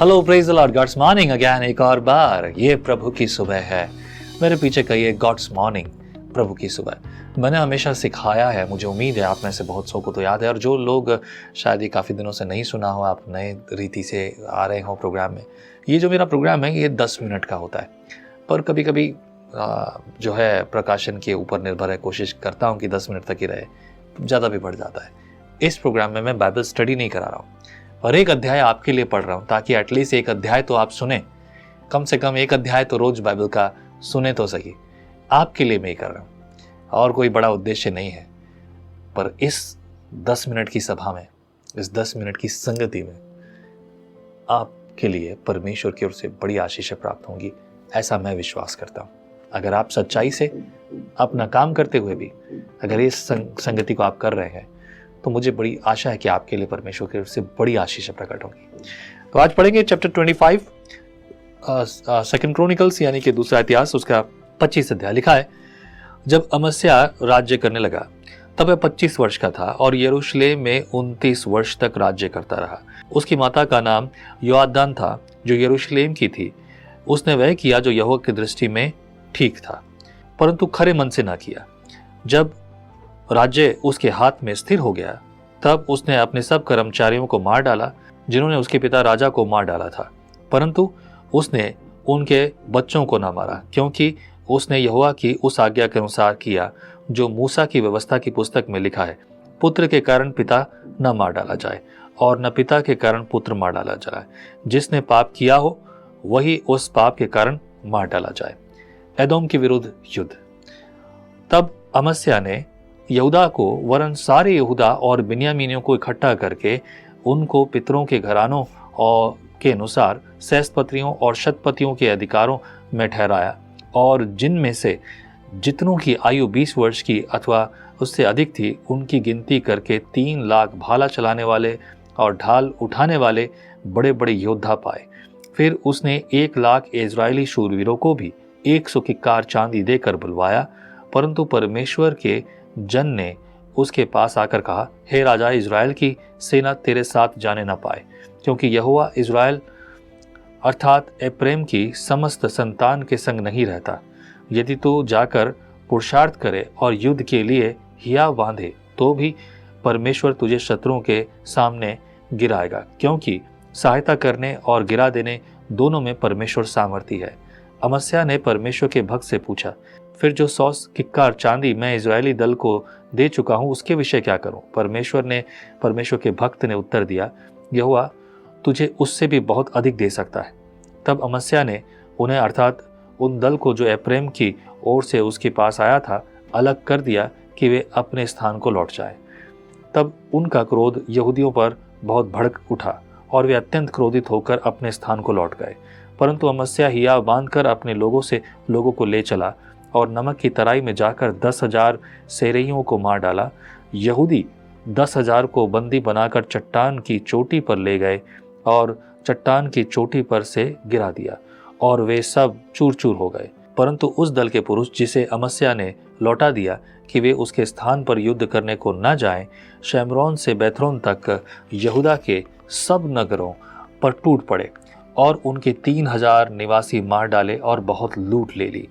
Hello praise the lord, God's morning again. एक और बार ये प्रभु की सुबह है। मेरे पीछे कहिए गॉड्स मॉर्निंग, प्रभु की सुबह। मैंने हमेशा सिखाया है, मुझे उम्मीद है आप में से बहुत सौ को तो याद है, और जो लोग शायद ये काफ़ी दिनों से नहीं सुना हो, आप नए रीति से आ रहे हो प्रोग्राम में, ये जो मेरा प्रोग्राम है ये 10 मिनट का होता है, पर कभी कभी जो है प्रकाशन के ऊपर निर्भर है। कोशिश करता हूँ कि 10 मिनट तक ही रहे, ज़्यादा भी बढ़ जाता है। इस प्रोग्राम में मैं बाइबल स्टडी नहीं करा रहा हूँ, और एक अध्याय आपके लिए पढ़ रहा हूँ ताकि एटलीस्ट एक अध्याय तो आप सुने, कम से कम एक अध्याय तो रोज बाइबल का सुने तो सही। आपके लिए मैं ही कर रहा हूँ, और कोई बड़ा उद्देश्य नहीं है। पर इस 10 मिनट की सभा में, इस 10 मिनट की संगति में आपके लिए परमेश्वर की ओर से बड़ी आशीषें प्राप्त होंगी, ऐसा मैं विश्वास करता हूँ। अगर आप सच्चाई से अपना काम करते हुए भी अगर इस संगति को आप कर रहे हैं, तो मुझे बड़ी आशा है कि आपके लिए परमेश्वर की ओर से बड़ी आशीषें प्रकट होंगी। तो आज पढ़ेंगे चैप्टर 25 सेकंड क्रॉनिकल्स, यानी कि दूसरा इतिहास, उसका 25 अध्याय। लिखा है, जब अमस्या राज्य करने लगा तब वह 25 वर्ष का था और यरूशलेम में 29 वर्ष तक राज्य करता रहा। उसकी माता का नाम योआदान था, जो यरूशलेम की थी। उसने वह किया जो यहोवा की दृष्टि में ठीक था, परंतु खरे मन से ना किया। जब राज्य उसके हाथ में स्थिर हो गया, तब उसने अपने सब कर्मचारियों को मार डाला जिन्होंने उसके पिता राजा को मार डाला था, परंतु उसने उनके बच्चों को न मारा, क्योंकि उसने यहोवा की उस आज्ञा के अनुसार किया जो मूसा की व्यवस्था की पुस्तक में लिखा है, पुत्र के कारण पिता न मार डाला जाए और न पिता के कारण पुत्र मार डाला जाए। जिसने पाप किया हो वही उस पाप के कारण मार डाला जाए। एदोम के विरुद्ध युद्ध। तब अमस्या ने यहूदा को वरन सारे यहूदा और बिन्यामीनियों को इकट्ठा करके उनको पितरों के घरानों और के अनुसार सहस्पतियों और शतपतियों के अधिकारों में ठहराया, और जिनमें से जितनों की आयु 20 वर्ष की अथवा उससे अधिक थी, उनकी गिनती करके 3 लाख भाला चलाने वाले और ढाल उठाने वाले बड़े बड़े योद्धा पाए। फिर उसने 1 लाख इजरायली शूरवीरों को भी 100 किक्कार चांदी देकर बुलवाया। परंतु परमेश्वर के जन ने उसके पास आकर कहा, हे राजा, इज़राइल की सेना तेरे साथ जाने न पाए, क्योंकि यहोवा इज़राइल अर्थात एप्रेम की समस्त संतान के संग नहीं रहता। यदि तू जाकर पुरुषार्थ करे और युद्ध के लिए हियाव बांधे, तो भी परमेश्वर तुझे शत्रुओं के सामने गिराएगा, क्योंकि सहायता करने और गिरा देने दोनों में परमेश्वर सामर्थी है। अमस्या ने परमेश्वर के भक्त से पूछा, फिर जो 100 किक्कार चांदी मैं इजरायली दल को दे चुका हूँ, उसके विषय क्या करूं? परमेश्वर के भक्त ने उत्तर दिया, यहोवा तुझे उससे भी बहुत अधिक दे सकता है। तब अमस्या ने उन्हें अर्थात उन दल को जो एप्रेम की ओर से उसके पास आया था, अलग कर दिया कि वे अपने स्थान को लौट जाए। तब उनका क्रोध यहूदियों पर बहुत भड़क उठा और वे अत्यंत क्रोधित होकर अपने स्थान को लौट गए। परंतु अमस्या हियाव बांधकर अपने लोगों को ले चला और नमक की तराई में जाकर 10,000 सेरहियों को मार डाला। यहूदी 10,000 को बंदी बनाकर चट्टान की चोटी पर ले गए और चट्टान की चोटी पर से गिरा दिया, और वे सब चूर चूर हो गए। परंतु उस दल के पुरुष जिसे अमस्या ने लौटा दिया कि वे उसके स्थान पर युद्ध करने को न जाएं, शैमरोन से बैथरोन तक यहूदा के सब नगरों पर टूट पड़े और उनके 3,000 निवासी मार डाले और बहुत लूट ले ली।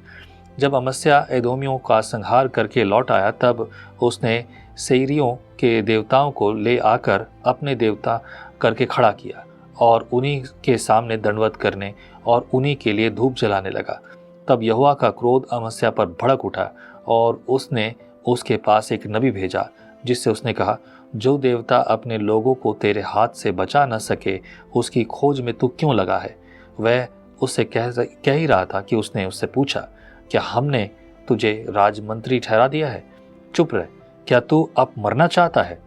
जब अमस्या एदोमियों का संहार करके लौट आया, तब उसने सेरियों के देवताओं को ले आकर अपने देवता करके खड़ा किया और उन्हीं के सामने दंडवत करने और उन्हीं के लिए धूप जलाने लगा। तब यहोवा का क्रोध अमस्या पर भड़क उठा और उसने उसके पास एक नबी भेजा, जिससे उसने कहा, जो देवता अपने लोगों को तेरे हाथ से बचा न सके, उसकी खोज में तू क्यों लगा है? वह उससे कह ही रहा था कि उसने उससे पूछा, क्या हमने तुझे राजमंत्री ठहरा दिया है? चुप रह, क्या तू अब मरना चाहता है?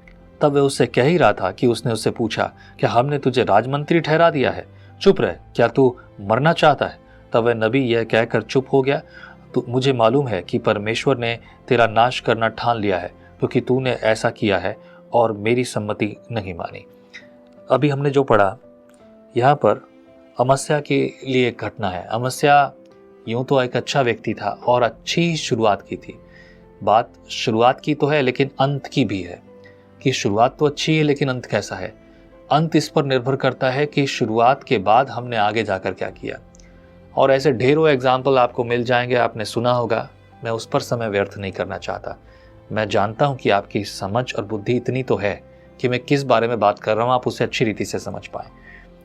तब वह उससे कह ही रहा था कि उसने उससे पूछा, क्या हमने तुझे राजमंत्री ठहरा दिया है? चुप रह, क्या तू मरना चाहता है? तब वह नबी यह कहकर चुप हो गया, तो मुझे मालूम है कि परमेश्वर ने तेरा नाश करना ठान लिया है, क्योंकि तूने ऐसा किया है और मेरी सम्मति नहीं मानी। अभी हमने जो पढ़ा, यहाँ पर अमस्या के लिए एक घटना है। अमस्या यूं तो एक अच्छा व्यक्ति था और अच्छी शुरुआत की थी। बात शुरुआत की तो है, लेकिन अंत की भी है कि शुरुआत तो अच्छी है, लेकिन अंत कैसा है? अंत इस पर निर्भर करता है कि शुरुआत के बाद हमने आगे जाकर क्या किया। और ऐसे ढेरों एग्जाम्पल आपको मिल जाएंगे, आपने सुना होगा। मैं उस पर समय व्यर्थ नहीं करना चाहता। मैं जानता हूं कि आपकी समझ और बुद्धि इतनी तो है कि मैं किस बारे में बात कर रहा हूं आप उसे अच्छी रीति से समझ पाए।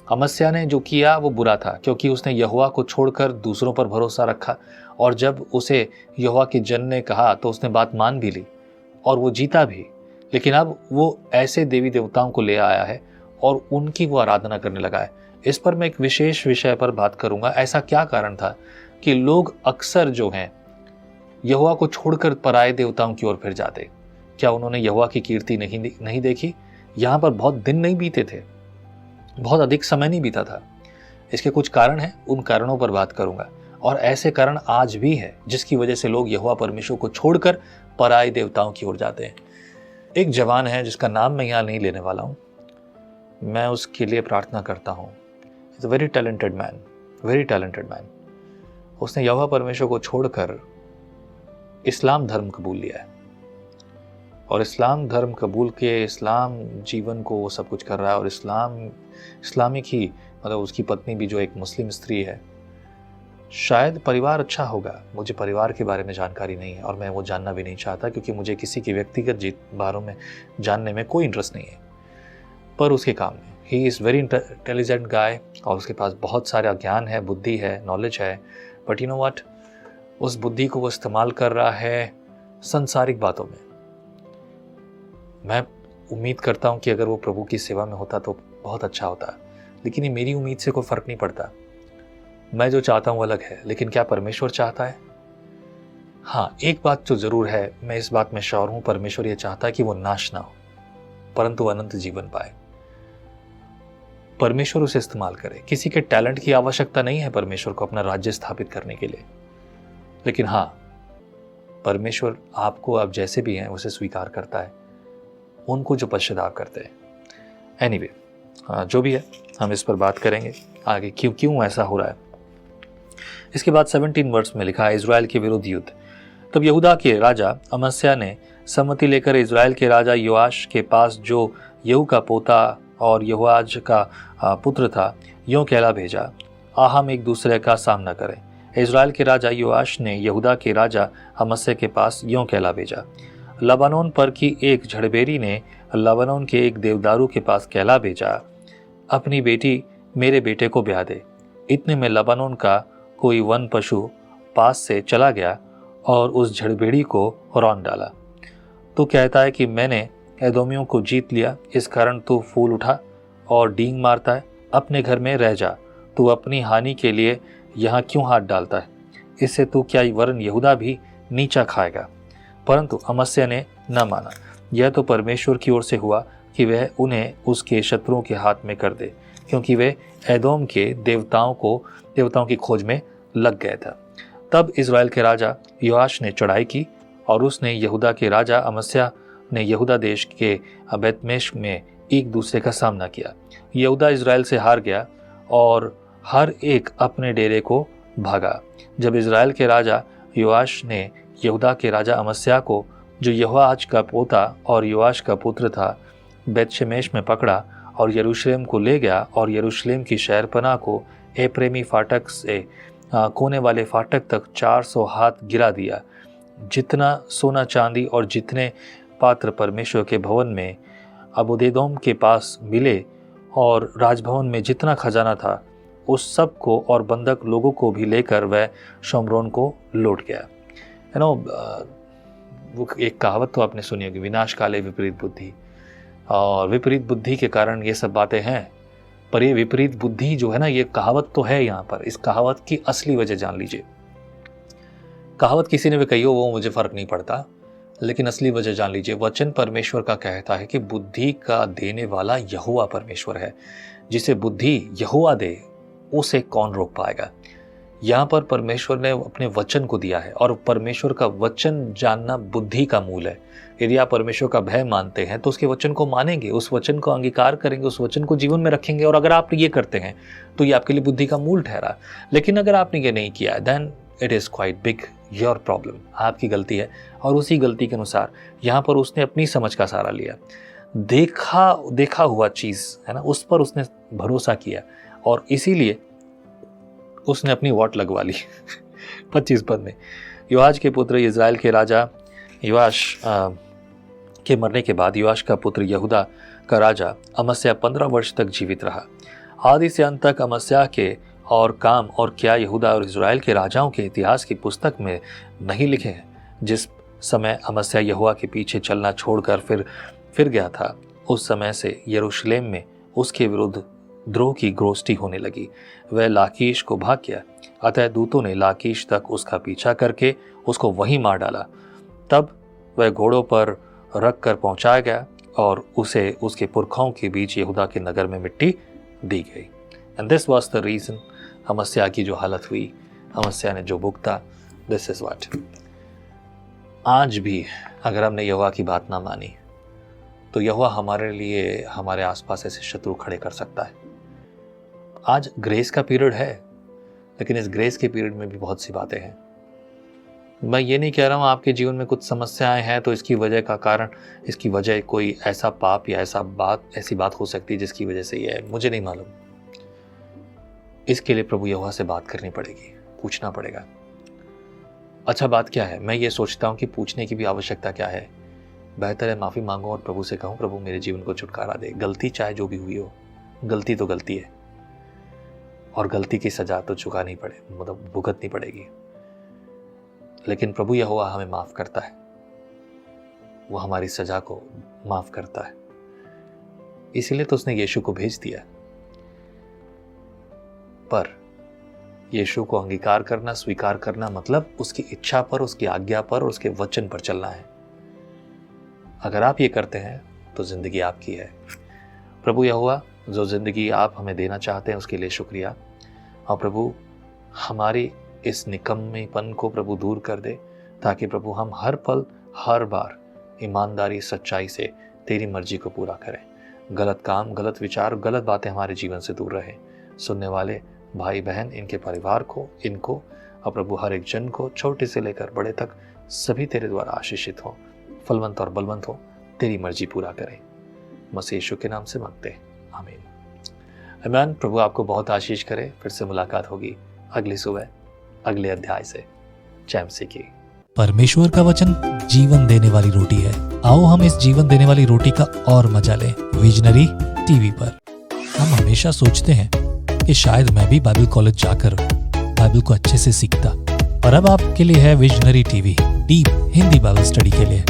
अमस्या ने जो किया वो बुरा था, क्योंकि उसने यहोवा को छोड़कर दूसरों पर भरोसा रखा, और जब उसे यहोवा के जन ने कहा तो उसने बात मान भी ली और वो जीता भी। लेकिन अब वो ऐसे देवी देवताओं को ले आया है और उनकी वो आराधना करने लगा है। इस पर मैं एक विशेष विषय पर बात करूंगा। ऐसा क्या कारण था कि लोग अक्सर जो हैं यहोवा को छोड़कर पराये देवताओं की ओर फिर जाते? क्या उन्होंने यहोवा की कीर्ति नहीं देखी? यहाँ पर बहुत दिन नहीं बीते थे, बहुत अधिक समय नहीं बीता था। इसके कुछ कारण हैं, उन कारणों पर बात करूंगा। और ऐसे कारण आज भी है जिसकी वजह से लोग यहोवा परमेश्वर को छोड़कर पराये देवताओं की ओर जाते हैं। एक जवान है जिसका नाम मैं यहाँ नहीं लेने वाला हूँ, मैं उसके लिए प्रार्थना करता हूँ। It's a very talented man, very talented man. उसने यहोवा परमेश्वर को छोड़कर इस्लाम धर्म कबूल लिया है, और इस्लाम धर्म कबूल के इस्लाम जीवन को वो सब कुछ कर रहा है। और इस्लामिक ही, मतलब उसकी पत्नी भी जो एक मुस्लिम स्त्री है। शायद परिवार अच्छा होगा, मुझे परिवार के बारे में जानकारी नहीं है और मैं वो जानना भी नहीं चाहता, क्योंकि मुझे किसी की व्यक्तिगत बारों में जानने में कोई इंटरेस्ट नहीं है। पर उसके काम में ही इज़ वेरी इंटेलिजेंट गाय, और उसके पास बहुत सारा ज्ञान है, बुद्धि है, नॉलेज है। बट यू नो व्हाट, उस बुद्धि को वो इस्तेमाल कर रहा है संसारिक बातों में। मैं उम्मीद करता हूँ कि अगर वो प्रभु की सेवा में होता तो बहुत अच्छा होता, लेकिन ये मेरी उम्मीद से कोई फ़र्क नहीं पड़ता। मैं जो चाहता हूँ अलग है, लेकिन क्या परमेश्वर चाहता है? हाँ, एक बात तो ज़रूर है, मैं इस बात में श्योर हूँ, परमेश्वर ये चाहता है कि वो नाश ना हो, परंतु अनंत जीवन पाए। परमेश्वर उसे इस्तेमाल करे। किसी के टैलेंट की आवश्यकता नहीं है परमेश्वर को अपना राज्य स्थापित करने के लिए। लेकिन हाँ, परमेश्वर आपको आप जैसे भी हैं उसे स्वीकार करता है, उनको जो पश्चाताप करते हैं। एनीवे, जो भी है हम इस पर बात करेंगे आगे, क्यों ऐसा हो रहा है। इसके बाद 17 वर्ष में लिखा है, इज़राइल के विरुद्ध युद्ध। तब यहूदा के राजा अमस्या ने सम्मति लेकर इज़राइल के राजा योआश के पास, जो यहू का पोता और यहोआज का पुत्र था, यों कहला भेजा, हम एक दूसरे का सामना करें। इज़राइल के राजा योआश ने यहूदा के राजा अमस्या के पास यों कहला भेजा, लबानोन पर की एक झड़बेरी ने लबानोन के एक देवदारू के पास कहला भेजा, अपनी बेटी मेरे बेटे को ब्याह दे। इतने में लबानोन का कोई वन पशु पास से चला गया और उस झड़बेड़ी को रौंद डाला। तो कहता है कि मैंने एदोमियों को जीत लिया, इस कारण तू फूल उठा और डींग मारता है। अपने घर में रह जा, तू अपनी हानि के लिए यहाँ क्यों हाथ डालता है? इससे तू क्या वरन यहूदा भी नीचा खाएगा? परंतु अमस्या ने न माना। यह तो परमेश्वर की ओर से हुआ कि वह उन्हें उसके शत्रुओं के हाथ में कर दे, क्योंकि वे एदोम के देवताओं की खोज में लग गया था। तब इज़राइल के राजा योआश ने चढ़ाई की, और उसने यहूदा के राजा अमस्या ने यहूदा देश के बेतमेश में एक दूसरे का सामना किया। यहूदा इज़राइल से हार गया और हर एक अपने डेरे को भागा। जब इज़राइल के राजा योआश ने यहूदा के राजा अमस्या को, जो यहोआज का पोता और योआश का पुत्र था, बेतशेमेश में पकड़ा और यरूशलेम को ले गया, और यरूशलेम की शहरपनाह को एप्रेमी फाटक से कोने वाले फाटक तक 400 हाथ गिरा दिया। जितना सोना चांदी और जितने पात्र परमेश्वर के भवन में अबोदेदोम के पास मिले और राजभवन में जितना खजाना था, उस सब को और बंधक लोगों को भी लेकर वह शोम्रोन को लौट गया। वो एक कहावत तो आपने सुनी होगी, विनाश काले विपरीत बुद्धि। और विपरीत बुद्धि के कारण ये सब बातें हैं, पर ये विपरीत बुद्धि जो है ना, ये कहावत तो है यहाँ पर। इस कहावत की असली वजह जान लीजिए। कहावत किसी ने भी कही हो, वो मुझे फर्क नहीं पड़ता, लेकिन असली वजह जान लीजिए। वचन परमेश्वर का कहता है कि बुद्धि का देने वाला यहोवा परमेश्वर है। जिसे बुद्धि यहोवा दे, उसे कौन रोक पाएगा? यहाँ पर परमेश्वर ने अपने वचन को दिया है, और परमेश्वर का वचन जानना बुद्धि का मूल है। यदि आप परमेश्वर का भय मानते हैं तो उसके वचन को मानेंगे, उस वचन को अंगीकार करेंगे, उस वचन को जीवन में रखेंगे, और अगर आप ये करते हैं तो ये आपके लिए बुद्धि का मूल ठहरा। लेकिन अगर आपने ये नहीं किया, then it is quite big your problem, आपकी गलती है। और उसी गलती के अनुसार यहाँ पर उसने अपनी समझ का सहारा लिया। देखा हुआ चीज़ है ना, उस पर उसने भरोसा किया और इसीलिए उसने अपनी वॉट लगवा ली 25 पद में। योआश के पुत्र इज़राइल के राजा योआश के मरने के बाद योआश का पुत्र यहूदा का राजा अमस्या 15 वर्ष तक जीवित रहा। आदि से अंत तक अमस्या के और काम और क्या यहूदा और इज़राइल के राजाओं के इतिहास की पुस्तक में नहीं लिखे हैं। जिस समय अमस्या यहोवा के पीछे चलना छोड़कर फिर गया था, उस समय से यरूशलेम में उसके विरुद्ध द्रोह की गोष्ठी होने लगी। वह लाकीश को भाग गया, अतः दूतों ने लाकीश तक उसका पीछा करके उसको वहीं मार डाला। तब वह घोड़ों पर रख कर पहुंचाया गया और उसे उसके पुरखाओं के बीच यहूदा के नगर में मिट्टी दी गई। And this was the reason, अमस्या की जो हालत हुई, अमस्या ने जो भुगता, दिस इज व्हाट। आज भी अगर हमने यहोवा की बात ना मानी तो यहोवा हमारे लिए हमारे आसपास ऐसे शत्रु खड़े कर सकता है। आज ग्रेस का पीरियड है, लेकिन इस ग्रेस के पीरियड में भी बहुत सी बातें हैं। मैं ये नहीं कह रहा हूँ आपके जीवन में कुछ समस्याएं हैं तो इसकी वजह कोई ऐसा पाप या ऐसी बात हो सकती है जिसकी वजह से ये है, मुझे नहीं मालूम। इसके लिए प्रभु यहोवा से बात करनी पड़ेगी, पूछना पड़ेगा। अच्छा बात क्या है, मैं ये सोचता हूँ कि पूछने की भी आवश्यकता क्या है। बेहतर है माफ़ी मांगो और प्रभु से कहूँ, प्रभु मेरे जीवन को छुटकारा दे। गलती चाहे जो भी हुई हो, गलती तो गलती है और गलती की सजा तो चुकानी भुगतनी पड़ेगी। लेकिन प्रभु यहोवा हमें माफ़ करता है, वो हमारी सजा को माफ़ करता है। इसीलिए तो उसने यीशु को भेज दिया। पर यीशु को अंगीकार करना, स्वीकार करना मतलब उसकी इच्छा पर, उसकी आज्ञा पर और उसके वचन पर चलना है। अगर आप ये करते हैं तो जिंदगी आपकी है। प्रभु यहोवा, जो जिंदगी आप हमें देना चाहते हैं उसके लिए शुक्रिया। और प्रभु हमारी इस निकम्मेपन को प्रभु दूर कर दे, ताकि प्रभु हम हर पल हर बार ईमानदारी सच्चाई से तेरी मर्जी को पूरा करें। गलत काम, गलत विचार, गलत बातें हमारे जीवन से दूर रहें। सुनने वाले भाई बहन, इनके परिवार को, इनको और प्रभु हर एक जन को, छोटे से लेकर बड़े तक सभी तेरे द्वारा आशीषित हो, फलवंत और बलवंत हो, तेरी मर्जी पूरा करें। मसीह यीशु के नाम से मांगते हैं, आमीन। आमीन। प्रभु आपको बहुत आशीष करे। फिर से मुलाकात होगी अगली सुबह अगले अध्याय से। जय मसीह की। परमेश्वर का वचन जीवन देने वाली रोटी है। आओ हम इस जीवन देने वाली रोटी का और मजा लें विजनरी टीवी पर। हम हमेशा सोचते हैं कि शायद मैं भी बाइबल कॉलेज जाकर बाइबल को अच्छे से सीखता, और अब आपके लिए है visionary TV, deep Hindi Bible study के लिए।